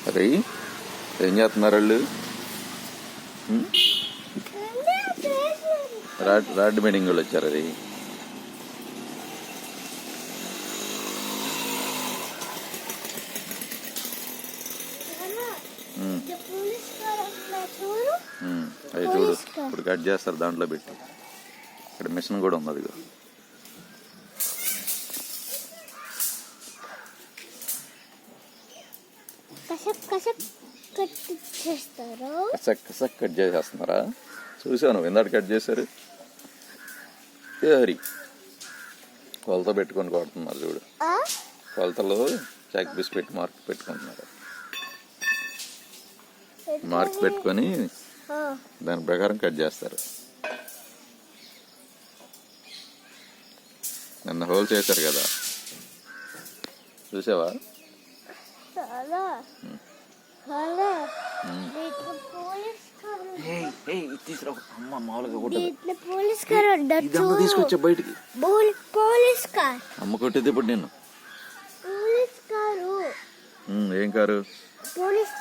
అరే ఏం చేస్తున్నారు వాళ్ళు? రాడ్ మీటింగ్ వాళ్ళు వచ్చారు. అది అది చూడు, ఇప్పుడు కట్ చేస్తారు దాంట్లో పెట్టి. ఇక్కడ మిషన్ కూడా ఉంది. అదిగో కసక్ కసక్ కట్ చేసేస్తున్నారా? చూసాను ఇందాక కట్ చేశారు. ఏ హరి కొలత పెట్టుకొని కొడుతున్నారు చూడు. కొలతలో చాక్ పీస్ పెట్టి మార్క్ పెట్టుకుంటున్నారు. మార్క్ పెట్టుకొని దాని ప్రకారం కట్ చేస్తారు. నిన్న హోల్ చేశారు కదా, చూసావా? తీసుకొచ్చా బయటికి. అమ్మ కొట్టేది ఇప్పుడు నేను. ఏం కారు? పోలీస్